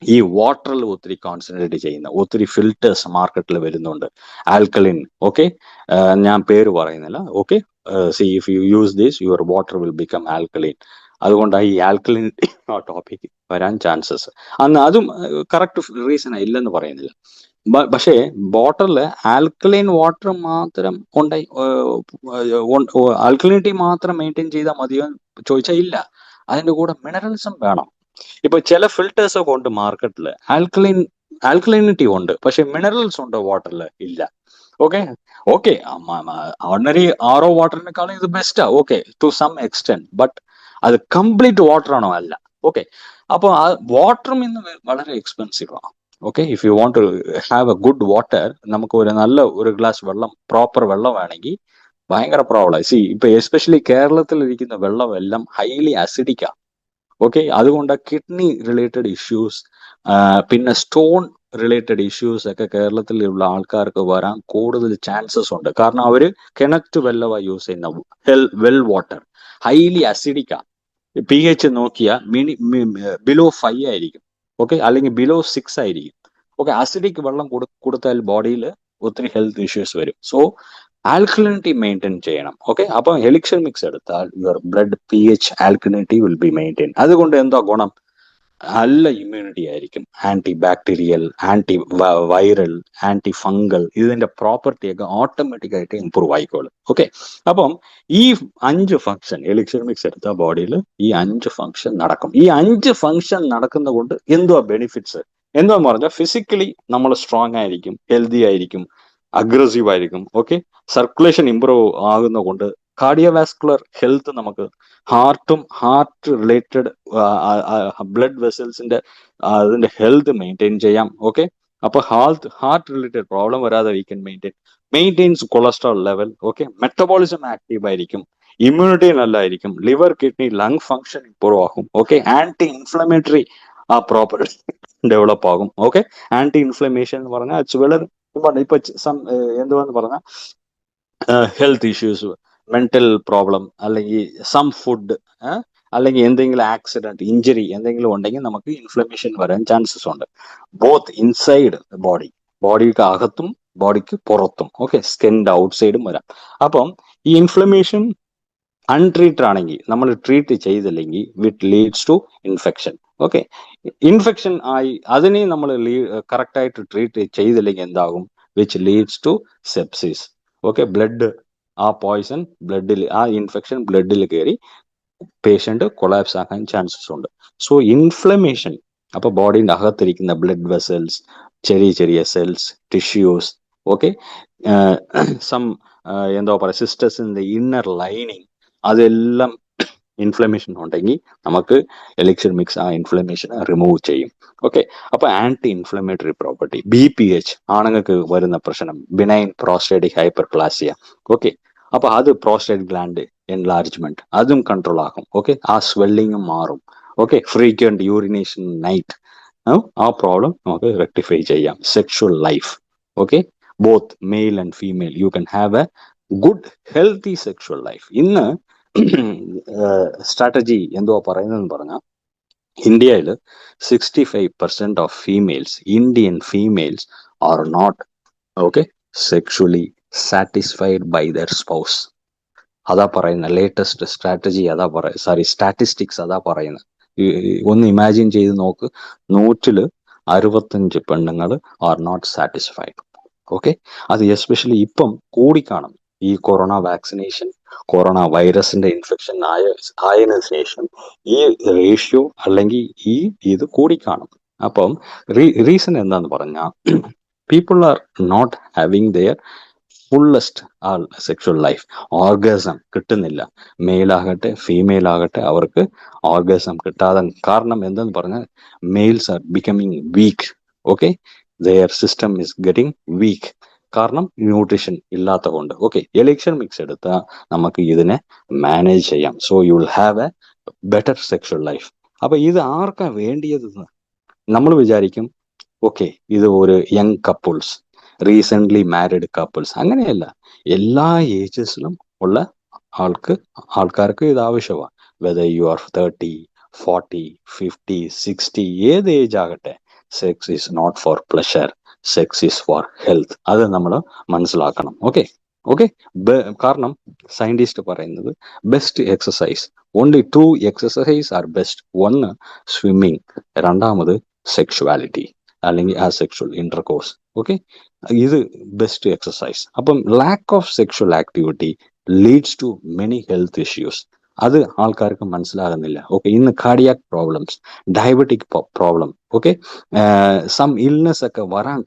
Speaker 1: ഈ വാട്ടറിൽ ഒത്തിരി കോൺസെൻട്രേറ്റ് ചെയ്യുന്ന ഒത്തിരി ഫിൽറ്റേഴ്സ് മാർക്കറ്റിൽ വരുന്നുണ്ട്, ആൽക്കലിൻ. ഓക്കെ, ഞാൻ പേര് പറയുന്നില്ല. Okay, C if you use this your water will become alkaline. അതുകൊണ്ടാണ് ഈ ആൽക്കലിൻ ടോപ്പിക് വരാൻ ചാൻസസ്. അതും കറക്റ്റ് റീസൺ ഇല്ലെന്ന് പറയുന്നില്ല. പക്ഷേ ബോട്ടറില് ആൽക്കലൈൻ വാട്ടർ മാത്രം ഉണ്ടായി, ആൽക്കലിനിറ്റി മാത്രം മെയിൻറ്റെയിൻ ചെയ്താൽ മതിയോ ചോദിച്ചാൽ ഇല്ല, അതിന്റെ കൂടെ മിനറൽസും വേണം. ഇപ്പൊ ചില ഫിൽറ്റേഴ്സ് ഒക്കെ ഉണ്ട് മാർക്കറ്റിൽ, ആൽക്കലൈനിറ്റി ഉണ്ട്, പക്ഷെ മിനറൽസ് ഉണ്ട് വാട്ടറിൽ ഇല്ല. ഓക്കെ, ഓക്കെ, ഓർഡിനറി RO വാട്ടറിനേക്കാളും ഇത് ബെസ്റ്റാ, okay, to some extent, but അത് കംപ്ലീറ്റ് വാട്ടർ ആണോ? അല്ല. ഓക്കെ, അപ്പോൾ ആ വാട്ടറും ഇന്ന് വളരെ എക്സ്പെൻസീവ് ആണ്. Okay, if you want to have a good water, നമുക്ക് ഒരു ഗ്ലാസ് വെള്ളം, പ്രോപ്പർ വെള്ളം വേണമെങ്കിൽ ഭയങ്കര പ്രോബ്ലം. ഇപ്പൊ എസ്പെഷ്യലി കേരളത്തിൽ ഇരിക്കുന്ന വെള്ളം എല്ലാം ഹൈലി അസിഡിക്കാ. ഓക്കെ, അതുകൊണ്ട് കിഡ്നി റിലേറ്റഡ് ഇഷ്യൂസ്, പിന്നെ സ്റ്റോൺ റിലേറ്റഡ് ഇഷ്യൂസ് ഒക്കെ കേരളത്തിലുള്ള ആൾക്കാർക്ക് വരാൻ കൂടുതൽ ചാൻസസ് ഉണ്ട്. കാരണം അവര് കിണറ്റ് വെള്ളവാ യൂസ് ചെയ്യുന്ന, വെൽ വാട്ടർ ഹൈലി അസിഡിക്കാ. pH നോക്കിയാൽ ബിലോ 5 ആയിരിക്കും. ഓക്കെ, അല്ലെങ്കിൽ ബിലോ 6 ആയിരിക്കും. ഓക്കെ, അസിഡിക് വെള്ളം കൊടുത്താൽ ബോഡിയിൽ ഒത്തിരി ഹെൽത്ത് ഇഷ്യൂസ് വരും. സോ ആൽക്കലിനിറ്റി മെയിൻറ്റെയിൻ ചെയ്യണം. ഓക്കെ, അപ്പൊ എലിക്സിർ മിക്സ് എടുത്താൽ your blood pH alkalinity will be maintain. അതുകൊണ്ട് എന്താ ഗുണം? നല്ല ഇമ്മ്യൂണിറ്റി ആയിരിക്കും, anti bacterial, anti viral, anti fungal, ഇതിന്റെ പ്രോപ്പർട്ടി ഒക്കെ ഓട്ടോമാറ്റിക് ആയിട്ട് ഇമ്പ്രൂവ് ആയിക്കോളും. ഓക്കെ, അപ്പം ഈ 5 ഫംഗ്ഷൻ എലിക്സിർ മിക്സ് എടുത്ത ബോഡിയിൽ ഈ 5 ഫംഗ്ഷൻ നടക്കും. ഈ 5 ഫംഗ്ഷൻ നടക്കുന്ന കൊണ്ട് എന്തുവാ ബെനിഫിറ്റ്സ്? എന്താന്ന് പറഞ്ഞാൽ ഫിസിക്കലി നമ്മൾ സ്ട്രോങ് ആയിരിക്കും, ഹെൽത്തി ആയിരിക്കും, അഗ്രസീവ് ആയിരിക്കും. ഓക്കെ, സർക്കുലേഷൻ ഇമ്പ്രൂവ് ആകുന്ന കൊണ്ട് കാർഡിയോവാസ്കുലർ ഹെൽത്ത്, നമുക്ക് ഹാർട്ട് റിലേറ്റഡ് ബ്ലഡ് വെസൽസിന്റെ അതിന്റെ ഹെൽത്ത് മെയിൻറ്റെയിൻ ചെയ്യാം. ഓക്കെ, അപ്പൊ ഹാർട്ട് റിലേറ്റഡ് പ്രോബ്ലം വരാതെ we can maintains cholesterol level. Okay, metabolism active ആയിരിക്കും, ഇമ്മ്യൂണിറ്റി നല്ലതായിരിക്കും, liver kidney lung function improve ആകും. ഓക്കെ, ആന്റി ഇൻഫ്ലമേറ്ററി ആ പ്രോപ്പർട്ടി ഡെവലപ്പ് ആകും. ഓക്കെ, ആന്റി ഇൻഫ്ലമേഷൻ എന്ന് പറഞ്ഞാൽ ഇപ്പൊ എന്തുവാന്ന് പറഞ്ഞാൽ ഹെൽത്ത് ഇഷ്യൂസ്, മെന്റൽ പ്രോബ്ലം, അല്ലെങ്കിൽ സം ഫുഡ്, അല്ലെങ്കിൽ എന്തെങ്കിലും ആക്സിഡന്റ്, ഇഞ്ചുറി എന്തെങ്കിലും ഉണ്ടെങ്കിൽ നമുക്ക് ഇൻഫ്ലമേഷൻ വരാൻ ചാൻസസ് ഉണ്ട്. ബോത്ത് ഇൻസൈഡ് ബോഡി, ബോഡിക്ക് അകത്തും ബോഡിക്ക് പുറത്തും. ഓക്കെ, സ്കിൻ്റെ ഔട്ട് സൈഡും വരാം. അപ്പം ഈ ഇൻഫ്ലമേഷൻ അൺട്രീറ്റഡ് ആണെങ്കിൽ, നമ്മൾ ട്രീറ്റ് ചെയ്തില്ലെങ്കിൽ which leads to infection. Okay, infection ആയി അതിനെ നമ്മൾ കറക്റ്റ് ആയിട്ട് ട്രീറ്റ് ചെയ്തില്ലെങ്കിൽ എന്താകും? Which leads to sepsis. Okay, blood, ആ പോയിസൺ ബ്ലഡിൽ, ആ ഇൻഫെക്ഷൻ ബ്ലഡിൽ കയറി പേഷ്യന്റ് കൊളാപ്സ് ആക്കാൻ ചാൻസസ് ഉണ്ട്. സോ ഇൻഫ്ലമേഷൻ, അപ്പൊ ബോഡിന്റെ അകത്തിരിക്കുന്ന ബ്ലഡ് വെസൽസ്, ചെറിയ ചെറിയ സെൽസ്, ടിഷ്യൂസ്, ഓക്കെ, സം എന്താ പറയുക, sisters in the inner lining, അതെല്ലാം ഇൻഫ്ലമേഷൻ ഉണ്ടെങ്കിൽ നമുക്ക് എലിക്സിർ മിക്സ് ആ ഇൻഫ്ലമേഷനെ റിമൂവ് ചെയ്യും. ഓക്കെ, അപ്പൊ ആന്റി ഇൻഫ്ലമേറ്ററി പ്രോപ്പർട്ടി. BPH ആണുങ്ങൾക്ക് വരുന്ന പ്രശ്നം ബിനൈൻ പ്രോസ്റ്റേറ്റിക് ഹൈപ്പർപ്ലാസിയ. ഓക്കെ, അപ്പൊ അത് പ്രോസ്റ്റേറ്റ് ഗ്ലാൻഡ് എൻലാർജ്മെന്റ്, അതും കൺട്രോൾ ആകും. ഓക്കെ, ആ സ്വെല്ലിങ്ങും മാറും. ഓക്കെ, ഫ്രീക്വന്റ് യൂറിനേഷൻ നൈറ്റ്, ആ പ്രോബ്ലം നമുക്ക് റെക്ടിഫൈ ചെയ്യാം. Sexual life, okay, both male and female you can have a good healthy sexual life. ഇന്ന് സ്ട്രാറ്റജി എന്തുവാ പറയുന്നതെന്ന് പറഞ്ഞാൽ, ഇന്ത്യയിൽ 65% of females, Indian females are not, okay, sexually satisfied by their spouse. അതാ പറയുന്ന ലേറ്റസ്റ്റ് സ്ട്രാറ്റജി, അതാ സ്റ്റാറ്റിസ്റ്റിക്സ് അതാ പറയുന്നത്. ഒന്ന് ഇമാജിൻ ചെയ്ത് നോക്ക്, 165 പെണ്ണുങ്ങൾ ആർ നോട്ട് സാറ്റിസ്ഫൈഡ്. ഓക്കെ, അത് എസ്പെഷ്യലി ഇപ്പം കൂടിക്കാണും. ഈ കൊറോണ വാക്സിനേഷൻ, കൊറോണ വൈറസിന്റെ ഇൻഫെക്ഷൻ ആയതിനു ശേഷം ഈ റേഷ്യോ അല്ലെങ്കിൽ ഇത് കൂടിക്കാണും. അപ്പം റീസൺ എന്താന്ന് പറഞ്ഞാൽ, people are not having their fullest sexual life. Orgasm കിട്ടുന്നില്ല. മെയിൽ ആകട്ടെ ഫീമെയിൽ ആകട്ടെ, അവർക്ക് ഓർഗാസം കിട്ടാതെ കാരണം എന്തെന്ന് പറഞ്ഞാൽ, males are becoming weak. Okay, their system is getting weak, കാരണം ന്യൂട്രീഷൻ ഇല്ലാത്ത കൊണ്ട്. ഓക്കെ, എലിക്സിർ മിക്സ് എടുത്താൽ നമുക്ക് ഇതിനെ മാനേജ് ചെയ്യാം. So you will have A better sexual life. അപ്പൊ ഇത് ആർക്കാ വേണ്ടിയത്? നമ്മൾ വിചാരിക്കും ഓക്കെ, ഇത് ഒരു young couples, recent married couples. അങ്ങനെയല്ല, എല്ലാ ഏജസിലും ഉള്ള ആൾക്കാർക്ക് ഇത് ആവശ്യമാണ്. വെദർ യു ആർ 30, 40, 50, 60, ഏത് ഏജ് ആകട്ടെ, sex is not for pleasure, sex is for health. അത് നമ്മൾ മനസ്സിലാക്കണം. ഓക്കെ, ഓക്കെ, കാരണം സയന്റിസ്റ്റ് പറയുന്നത് best exercise, only 2 exercise are best. ഒന്ന് സ്വിമ്മിങ്, രണ്ടാമത് സെക്ഷുവാലിറ്റി അല്ലെങ്കിൽ ആ സെക്ഷുവൽ ഇന്റർകോഴ്സ്. ഓക്കെ, ഇത് ബെസ്റ്റ് എക്സസൈസ്. അപ്പം lack of sexual activity leads to many health issues. അത് ആൾക്കാർക്ക് മനസ്സിലാകുന്നില്ല. ഓക്കെ, ഇന്ന് cardiac problems, diabetic problem, okay, some illness ഒക്കെ വരാൻ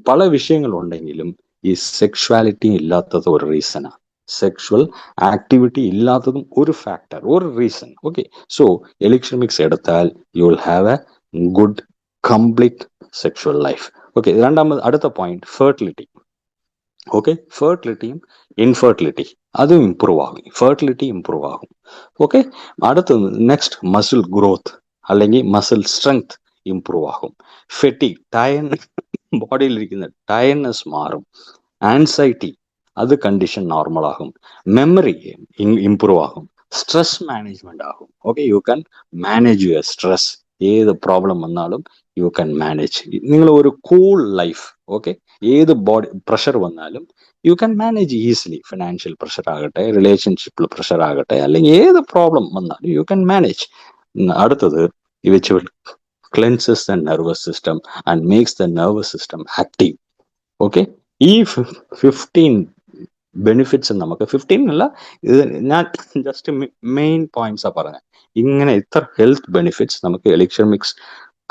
Speaker 1: പല വിഷയങ്ങളുണ്ടെങ്കിലും ഈ സെക്ഷുവാലിറ്റി ഇല്ലാത്തത് ഒരു റീസണാണ്. സെക്ഷുവൽ ആക്ടിവിറ്റി ഇല്ലാത്തതും ഒരു ഫാക്ടർ, ഒരു reason. Okay, so elixir mix എടുത്താൽ you will have a good complete sexual life. Okay, അടുത്ത പോയിന്റ് ഫെർട്ടിലിറ്റി. ഓക്കെ, ഫെർട്ടിലിറ്റിയും ഇൻഫെർട്ടിലിറ്റി അതും ഇമ്പ്രൂവ് ആകും. ഫെർട്ടിലിറ്റി ഇമ്പ്രൂവ് ആകും. ഓക്കെ, അടുത്തത് നെക്സ്റ്റ് മസിൽ ഗ്രോത്ത് അല്ലെങ്കിൽ മസിൽ സ്ട്രെങ്ത് ഇമ്പ്രൂവ് ആകും. ബോഡിയിലിരിക്കുന്ന ടയർനെസ് മാറും. ആൻസൈറ്റി, അത് കണ്ടീഷൻ നോർമൽ ആകും. മെമ്മറി ഇമ്പ്രൂവ് ആകും. സ്ട്രെസ് മാനേജ്മെന്റ് ആകും. Okay, you can manage your stress. ഏത് പ്രോബ്ലം വന്നാലും യു ക്യാൻ മാനേജ്. നിങ്ങൾ ഒരു കൂൾ ലൈഫ്. ഓക്കെ, ഏത് ബോഡി പ്രഷർ വന്നാലും you can manage easily. Financial pressure ആകട്ടെ, റിലേഷൻഷിപ്പിൽ പ്രഷർ ആകട്ടെ, അല്ലെങ്കിൽ ഏത് പ്രോബ്ലം വന്നാലും യു ക്യാൻ മാനേജ്. അടുത്തത് which will cleanses the nervous system and makes the nervous system active. Okay, ഈ 15 ബെനിഫിറ്റ്സ് നമുക്ക് 15 അല്ല, ഇത് ഞാൻ ജസ്റ്റ് മെയിൻ പോയിന്റ്സാ പറഞ്ഞത്. ഇങ്ങനെ ഇത്ര ഹെൽത്ത് ബെനിഫിറ്റ്സ് നമുക്ക് എലിക്സിർ മിക്സ്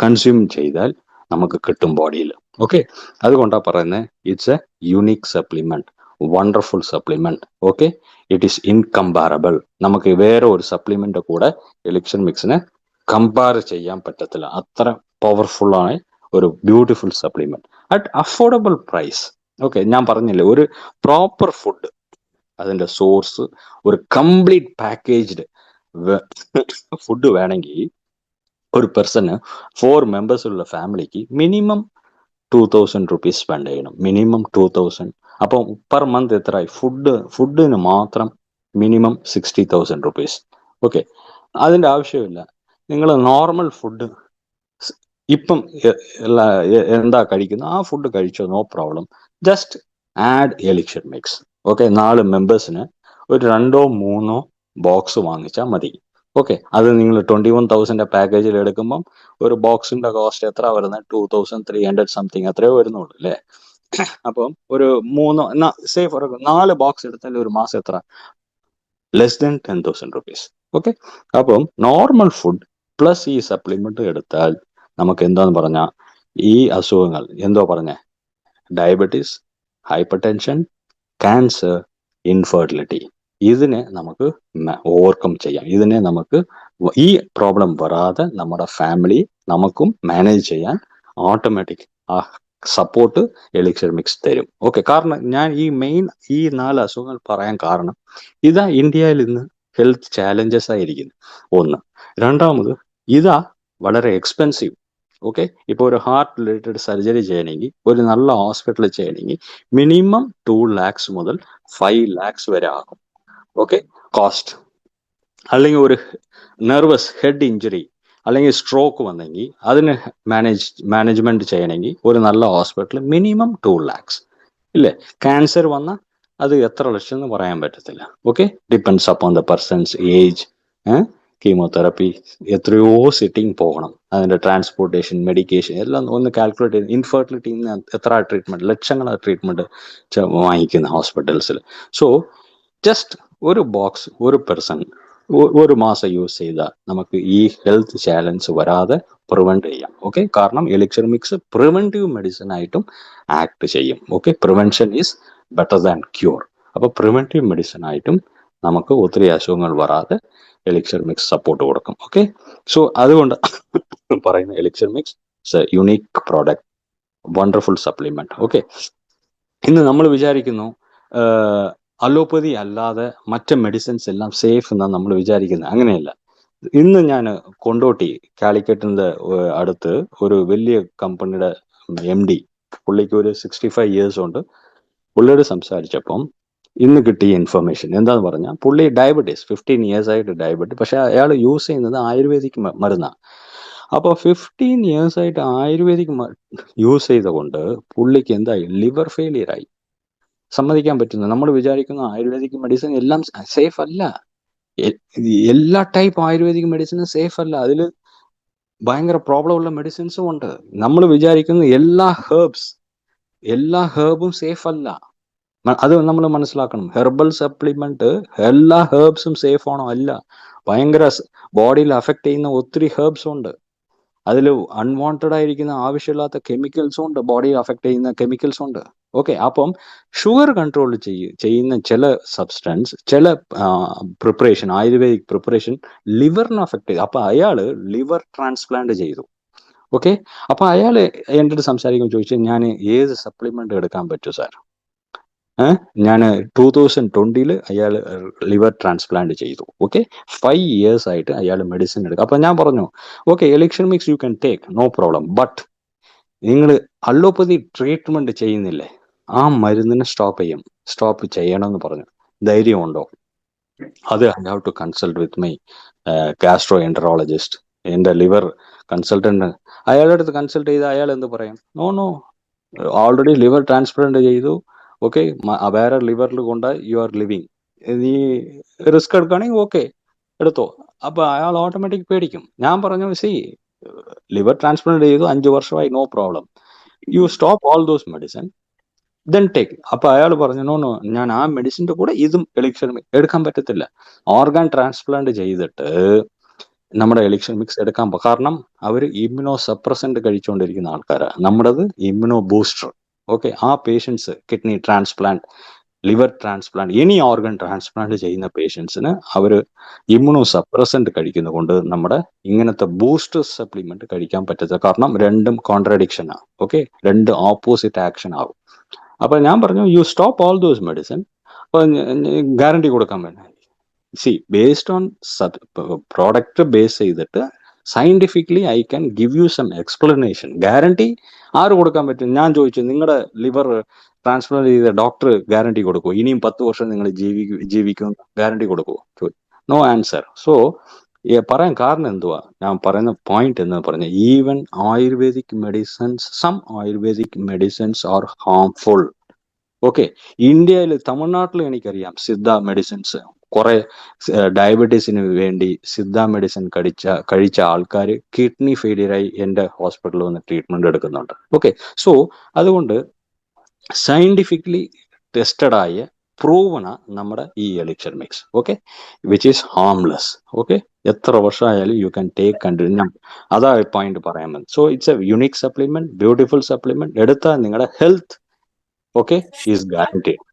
Speaker 1: കൺസ്യൂം ചെയ്താൽ നമുക്ക് കിട്ടും ബോഡിയിൽ. ഓക്കെ, അതുകൊണ്ടാണ് പറയുന്നത് it's a unique supplement, wonderful supplement. Okay, it is incomparable. നമുക്ക് വേറെ ഒരു സപ്ലിമെന്റ് കൂടെ എലിക്സിർ മിക്സിനെ കമ്പയർ ചെയ്യാൻ പറ്റത്തില്ല. അത്ര പവർഫുൾ ആണ് ഒരു beautiful supplement at affordable price. Okay, ഞാൻ പറഞ്ഞില്ലേ, ഒരു പ്രോപ്പർ ഫുഡ് അതിൻ്റെ സോഴ്സ്, ഒരു കംപ്ലീറ്റ് പാക്കേജ്ഡ് ഫുഡ് വേണമെങ്കിൽ ഒരു പേഴ്സണ് 4 members ഉള്ള ഫാമിലിക്ക് മിനിമം 2000 rupees സ്പെൻഡ് ചെയ്യണം. മിനിമം 2000. അപ്പം പെർ മന്ത് എത്രയായി? ഫുഡിന് മാത്രം മിനിമം 60,000 rupees. ഓക്കെ, അതിൻ്റെ ആവശ്യമില്ല. നിങ്ങൾ നോർമൽ ഫുഡ് ഇപ്പം എന്താ കഴിക്കുന്നത് ആ ഫുഡ് കഴിച്ചോ, no problem. Just add elixir mix. Okay, 4 members-ന് ഒരു 2-3 ബോക്സ് വാങ്ങിച്ചാൽ മതി. ഓക്കെ, അത് നിങ്ങൾ 21,000 പാക്കേജിൽ എടുക്കുമ്പം ഒരു ബോക്സിന്റെ കോസ്റ്റ് എത്ര വരുന്നത്? 2,300 സംതിങ് അത്രയോ വരുന്നുള്ളൂ അല്ലേ? അപ്പം ഒരു 4 ബോക്സ് എടുത്താൽ ഒരു മാസം എത്ര? Less than 10,000 rupees. ഓക്കെ, അപ്പം നോർമൽ ഫുഡ് പ്ലസ് ഈ സപ്ലിമെന്റ് എടുത്താൽ നമുക്ക് എന്താന്ന് പറഞ്ഞാൽ ഈ അസുഖങ്ങൾ എന്തോ പറഞ്ഞ diabetes, hyper tension, cancer, infertility, ഇതിനെ നമുക്ക് ഓവർകം ചെയ്യാം. ഇതിനെ നമുക്ക് ഈ പ്രോബ്ലം വരാതെ നമ്മുടെ ഫാമിലി നമുക്കും മാനേജ് ചെയ്യാൻ ഓട്ടോമാറ്റിക് സപ്പോർട്ട് എലിക്സർ മിക്സ് തരും. ഓക്കെ, കാരണം ഞാൻ ഈ 4 അസുഖങ്ങൾ പറയാൻ കാരണം ഇതാ ഇന്ത്യയിൽ ഇന്ന് ഹെൽത്ത് ചാലഞ്ചസ് ആയിരിക്കുന്നു. ഒന്ന്. രണ്ടാമത്, ഇതാ വളരെ എക്സ്പെൻസീവ്. ഓക്കെ, ഇപ്പോൾ ഒരു ഹാർട്ട് റിലേറ്റഡ് സർജറി ചെയ്യണമെങ്കിൽ, ഒരു നല്ല ഹോസ്പിറ്റലിൽ ചെയ്യണമെങ്കിൽ മിനിമം 2 lakhs മുതൽ 5 lakhs വരെ ആകും. Okay, cost. അല്ലെങ്കിൽ ഒരു നെർവസ് ഹെഡ് ഇഞ്ചുറി അല്ലെങ്കിൽ സ്ട്രോക്ക് വന്നെങ്കിൽ അതിന് മാനേജ്മെന്റ് ചെയ്യണമെങ്കിൽ ഒരു നല്ല ഹോസ്പിറ്റൽ മിനിമം 2 lakhs. ഇല്ലേ? ക്യാൻസർ വന്നാൽ അത് എത്ര ലക്ഷം എന്ന് പറയാൻ പറ്റത്തില്ല. Okay, depends upon the person's age. Chemotherapy എത്രയോ സിറ്റിംഗ് പോകണം, അതിന്റെ ട്രാൻസ്പോർട്ടേഷൻ, മെഡിക്കേഷൻ എല്ലാം ഒന്ന് കാൽക്കുലേറ്റ് ചെയ്ത്. ഇൻഫെർട്ടിലിറ്റി എത്ര ട്രീറ്റ്മെന്റ്, ലക്ഷങ്ങളാണ് ട്രീറ്റ്മെന്റ് വാങ്ങിക്കുന്ന ഹോസ്പിറ്റൽസിൽ. സോ ജസ്റ്റ് ഒരു ബോക്സ് ഒരു പേഴ്സൺ ഒരു മാസം യൂസ് ചെയ്താൽ നമുക്ക് ഈ ഹെൽത്ത് ചാലഞ്ച് വരാതെ പ്രിവെന്റ് ചെയ്യാം. ഓക്കെ, കാരണം എലിക്സർ മിക്സ് പ്രിവെന്റീവ് മെഡിസിൻ ആയിട്ടും ആക്ട് ചെയ്യും. Okay, prevention is better than cure. അപ്പൊ പ്രിവെന്റീവ് മെഡിസിൻ ആയിട്ടും നമുക്ക് ഒത്തിരി അസുഖങ്ങൾ വരാതെ എലിക്സർ മിക്സ് സപ്പോർട്ട് കൊടുക്കും. ഓക്കെ, സോ അതുകൊണ്ട് പറയുന്ന elixir mix unique product, wonderful supplement. Okay, ഇന്ന് നമ്മൾ വിചാരിക്കുന്നു അലോപ്പതി അല്ലാതെ മറ്റ് മെഡിസിൻസ് എല്ലാം സേഫ് എന്നാണ് നമ്മൾ വിചാരിക്കുന്നത്. അങ്ങനെയല്ല. ഇന്ന് ഞാൻ കൊണ്ടോട്ടി കാലിക്കറ്റിന്റെ അടുത്ത് ഒരു വലിയ കമ്പനിയുടെ MD, പുള്ളിക്ക് ഒരു 65 years ഉണ്ട്. പുള്ളിയോട് സംസാരിച്ചപ്പം ഇന്ന് കിട്ടിയ ഇൻഫർമേഷൻ എന്താന്ന് പറഞ്ഞാൽ, പുള്ളി ഡയബറ്റീസ് 15 years ആയിട്ട് ഡയബറ്റീസ്, പക്ഷെ അയാൾ യൂസ് ചെയ്യുന്നത് ആയുർവേദിക് മരുന്നാണ്. അപ്പോൾ 15 years ആയിട്ട് ആയുർവേദിക് യൂസ് ചെയ്തുകൊണ്ട് പുള്ളിക്ക് എന്തായി? ലിവർ ഫെയിലിയർ ആയി. സമ്മതിക്കാൻ പറ്റുന്നു. നമ്മൾ വിചാരിക്കുന്ന ആയുർവേദിക് മെഡിസിൻ എല്ലാം സേഫ് അല്ല. എല്ലാ ടൈപ്പ് ആയുർവേദിക് മെഡിസിനും സേഫ് അല്ല. അതിൽ ഭയങ്കര പ്രോബ്ലം ഉള്ള മെഡിസിൻസും ഉണ്ട്. നമ്മൾ വിചാരിക്കുന്ന എല്ലാ ഹെർബും സേഫ് അല്ല. അത് നമ്മൾ മനസ്സിലാക്കണം. ഹെർബൽ സപ്ലിമെന്റ് എല്ലാ ഹെർബ്സും സേഫ് ആണോ? അല്ല. ഭയങ്കര ബോഡിയിൽ അഫക്ട് ചെയ്യുന്ന ഒത്തിരി ഹെർബ്സ് ഉണ്ട്. അതിൽ അൺവാണ്ടഡ് ആയിരിക്കുന്ന ആവശ്യമില്ലാത്ത കെമിക്കൽസും ഉണ്ട്, ബോഡിയെ അഫക്ട് ചെയ്യുന്ന കെമിക്കൽസ് ഉണ്ട്. ഓക്കെ, അപ്പം ഷുഗർ കൺട്രോൾ ചെയ്യുന്ന ചില സബ്സ്റ്റൻസ്, ചില പ്രിപ്പറേഷൻ, ആയുർവേദിക് പ്രിപ്പറേഷൻ ലിവറിനെ അഫക്ട് ചെയ്തു. അപ്പൊ അയാള് ലിവർ ട്രാൻസ്പ്ലാന്റ് ചെയ്തു. ഓക്കെ, അപ്പൊ അയാള് എൻ്റെ അടുത്ത് സംസാരിക്കുമ്പോൾ ചോദിച്ചു, ഞാൻ ഏത് സപ്ലിമെന്റ് എടുക്കാൻ പറ്റും സാർ? ഞാൻ 2020 അയാൾ ലിവർ ട്രാൻസ്പ്ലാന്റ് ചെയ്തു. ഓക്കെ, 5 years ആയിട്ട് അയാൾ മെഡിസിൻ എടുക്കും. അപ്പൊ ഞാൻ പറഞ്ഞു, okay, elixir mix you can take, no problem. But നിങ്ങൾ അലോപ്പതി ട്രീറ്റ്മെന്റ് ചെയ്യുന്നില്ലേ, ആ മരുന്നിനെ സ്റ്റോപ്പ് ചെയ്യണമെന്ന് പറഞ്ഞു. ധൈര്യമുണ്ടോ? അത് I have to consult with my gastroenterologist, എൻ്റെ ലിവർ കൺസൾട്ടന്റ്. അയാളുടെ അടുത്ത് കൺസൾട്ട് ചെയ്ത് അയാൾ എന്ത് പറയും? നോ, ഓൾറെഡി ലിവർ ട്രാൻസ്പ്ലാന്റ് ചെയ്തു. ഓക്കെ, വേറെ ലിവറിൽ കൊണ്ടായി യു ആർ ലിവിങ്, നീ റിസ്ക് എടുക്കുകയാണെങ്കിൽ ഓക്കെ എടുത്തോ. അപ്പൊ അയാൾ ഓട്ടോമാറ്റിക് പേടിക്കും. ഞാൻ പറഞ്ഞു, ലിവർ ട്രാൻസ്പ്ലാന്റ് ചെയ്തു 5 വർഷമായി, no problem, you stop all those medicine then take. അപ്പൊ അയാൾ പറഞ്ഞു, നോ, ഞാൻ ആ മെഡിസിന്റെ കൂടെ ഇതും എലിക്സർ എടുക്കാൻ പറ്റത്തില്ല. ഓർഗൻ ട്രാൻസ്പ്ലാന്റ് ചെയ്തിട്ട് നമ്മുടെ എലിക്സർ മിക്സ് എടുക്കാൻ, കാരണം അവർ ഇമ്മ്യൂണോ സപ്രസന്റ് കഴിച്ചുകൊണ്ടിരിക്കുന്ന ആൾക്കാരാണ്. നമ്മുടേത് ഇമ്മ്യൂണോ ബൂസ്റ്റർ. ഓക്കെ, ആ patients kidney transplant, liver transplant, any organ transplant ചെയ്യുന്ന പേഷ്യൻസിന് അവർ ഇമ്മ്യൂണോ സപ്രസന്റ് കഴിക്കുന്നതുകൊണ്ട് നമ്മുടെ ഇങ്ങനത്തെ ബൂസ്റ്റർ സപ്ലിമെന്റ് കഴിക്കാൻ പറ്റത്തില്ല. കാരണം രണ്ടും കോൺട്രഡിക്ഷൻ ആണ്. ഓക്കെ, രണ്ട് ഓപ്പോസിറ്റ് ആക്ഷൻ ആവും. അപ്പൊ ഞാൻ പറഞ്ഞു, you stop all those medicine അപ്പോൾ ഗ്യാരണ്ടി കൊടുക്കാൻ വേണം. See based on product base ചെയ്തിട്ട് scientifically I can give you some explanation. Guarantee ആര് കൊടുക്കാൻ പറ്റും? ഞാൻ ചോദിച്ചു, നിങ്ങളുടെ ലിവർ ട്രാൻസ്പ്ലാന്റ് ചെയ്ത ഡോക്ടർ ഗ്യാരണ്ടി കൊടുക്കുമോ? ഇനിയും 10 വർഷം നിങ്ങൾ ജീവിക്കും ഗ്യാരണ്ടി കൊടുക്കുമോ? No answer. സോ പറയാൻ കാരണം എന്തുവാ, ഞാൻ പറയുന്ന പോയിന്റ് എന്ന് പറഞ്ഞാൽ, even ayurvedic medicines, some ayurvedic medicines are harmful. Okay, ഇന്ത്യയിൽ തമിഴ്നാട്ടിൽ എനിക്കറിയാം സിദ്ധ മെഡിസിൻസ്, കുറെ ഡയബറ്റീസിന് വേണ്ടി സിദ്ധ മെഡിസിൻ കഴിച്ച ആൾക്കാർ കിഡ്നി ഫെയിലിയറായി എൻ്റെ ഹോസ്പിറ്റലിൽ വന്ന് ട്രീറ്റ്മെന്റ് എടുക്കുന്നുണ്ട്. ഓക്കെ, സോ അതുകൊണ്ട് സയന്റിഫിക്കലി ടെസ്റ്റഡ് ആയ പ്രൂവണ നമ്മുടെ ഈ elixir mix. Okay, which is harmless. Okay, എത്ര വർഷമായാലും യു ക്യാൻ ടേക്ക് കണ്ടിന്യൂ. അതാ പോയിന്റ് പറയാൻ മതി. So it's a unique supplement, beautiful supplement. എടുത്താൽ നിങ്ങളുടെ ഹെൽത്ത് ഓക്കെ ഈസ് ഗ്യാരണ്ടീഡ്.